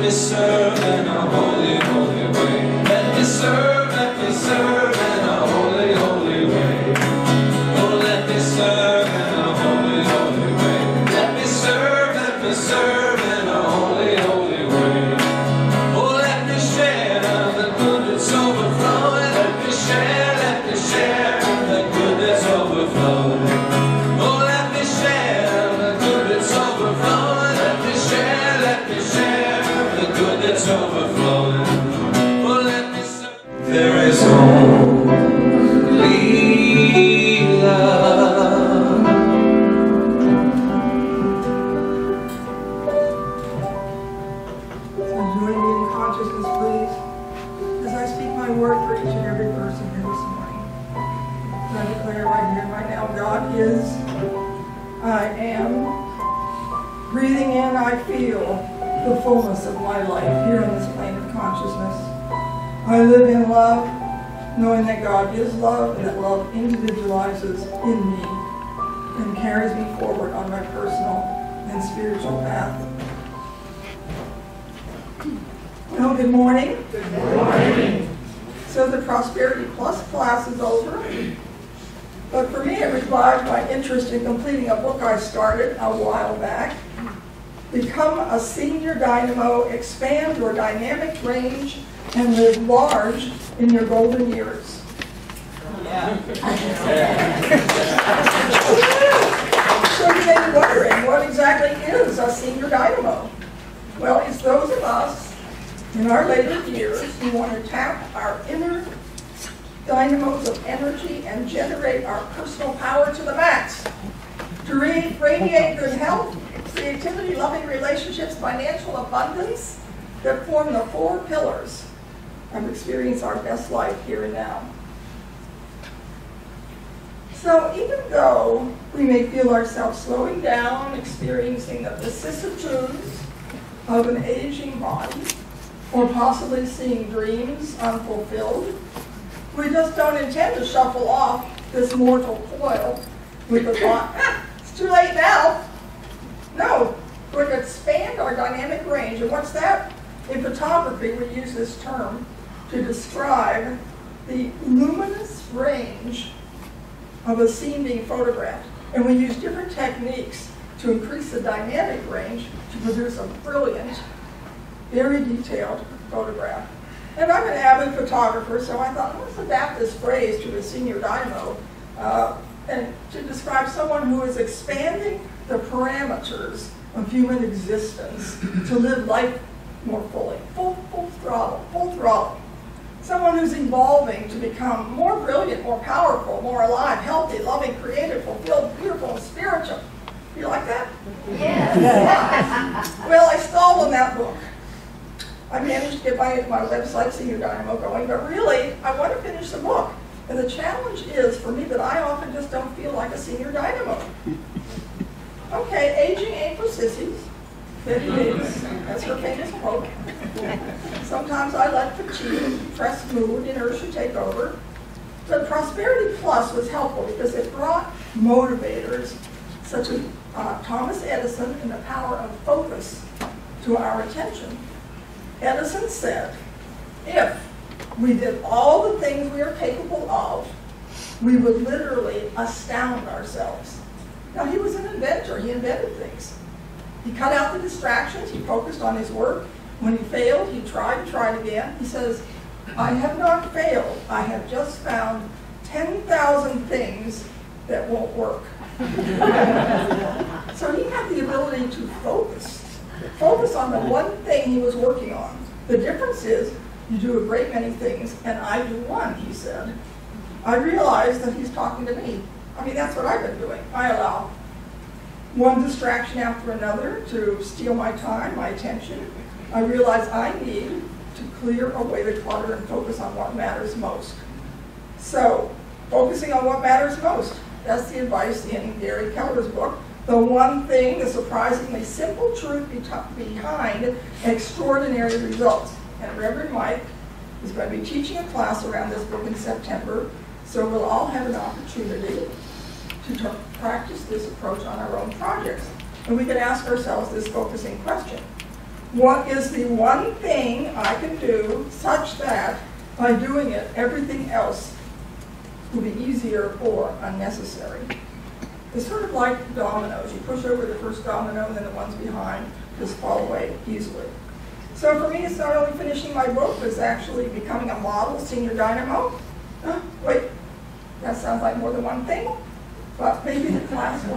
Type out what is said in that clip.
me serve in a holy, holy way. Let me serve in a holy, holy way. Oh, let me serve in a holy, holy way. Let me serve in a holy, holy way. Oh, let me share the good that's overflowing. Let me share the good that's overflowing. Oh, let me share the good that's overflowing. Let me share the good that's overflowing. Oh, let me serve. There is only love. So join me in consciousness, please, as I speak my word for each and every person here this morning. So I declare right here, right now, God is, I am. Breathing in, I feel the fullness of my life here on this plane of consciousness. I live in love, knowing that God is love and that love individualizes in me and carries me forward on my personal and spiritual path. Well, good morning. Good morning. So the Prosperity Plus class is over. But for me, it revived my interest in completing a book I started a while back. Become a Senior Dynamo, expand your dynamic range, and live large in your golden years. Yeah. So you may be wondering, what exactly is a Senior Dynamo? Well, it's those of us in our later years who want to tap our inner dynamos of energy and generate our personal power to the max. To radiate good health, creativity, loving relationships, financial abundance that form the four pillars of experience our best life here and now. So even though we may feel ourselves slowing down, experiencing the vicissitudes of an aging body, or possibly seeing dreams unfulfilled, we just don't intend to shuffle off this mortal coil with the thought, it's too late now. No, we're going to expand our dynamic range. And what's that? In photography, we use this term to describe the luminous range of a scene being photographed. And we use different techniques to increase the dynamic range to produce a brilliant, very detailed photograph. And I'm an avid photographer, so I thought, let's adapt this phrase to the Senior Dynamo and to describe someone who is expanding the parameters of human existence to live life more fully, full throttle. Someone who's evolving to become more brilliant, more powerful, more alive, healthy, loving, creative, fulfilled, beautiful, and spiritual. You like that? Yes. Yeah. Well, I stalled on that book. I managed to get my website, Senior Dynamo, going, but really, I want to finish the book. And the challenge is, for me, that I often just don't feel like a Senior Dynamo. Okay, aging ain't for sissies. Betty Davis, that's her famous quote. Sometimes I let fatigue, depressed mood, inertia take over. But Prosperity Plus was helpful because it brought motivators such as Thomas Edison and the power of focus to our attention. Edison said, if we did all the things we are capable of, we would literally astound ourselves. Now, he was an inventor. He invented things. He cut out the distractions. He focused on his work. When he failed, he tried again. He says, I have not failed. I have just found 10,000 things that won't work. So he had the ability to focus on the one thing he was working on. The difference is, you do a great many things, and I do one, he said. I realized that he's talking to me. I mean, that's what I've been doing. I allow one distraction after another to steal my time, my attention. I realize I need to clear away the clutter and focus on what matters most. So, focusing on what matters most. That's the advice in Gary Keller's book. The one thing, the surprisingly simple truth behind extraordinary results. And Reverend Mike is going to be teaching a class around this book in September, so we'll all have an opportunity to practice this approach on our own projects. And we can ask ourselves this focusing question. What is the one thing I can do such that by doing it, everything else will be easier or unnecessary? It's sort of like dominoes. You push over the first domino and then the ones behind just fall away easily. So for me, it's not only finishing my book, it's actually becoming a model senior dynamo. Wait, that sounds like more than one thing, but maybe the class will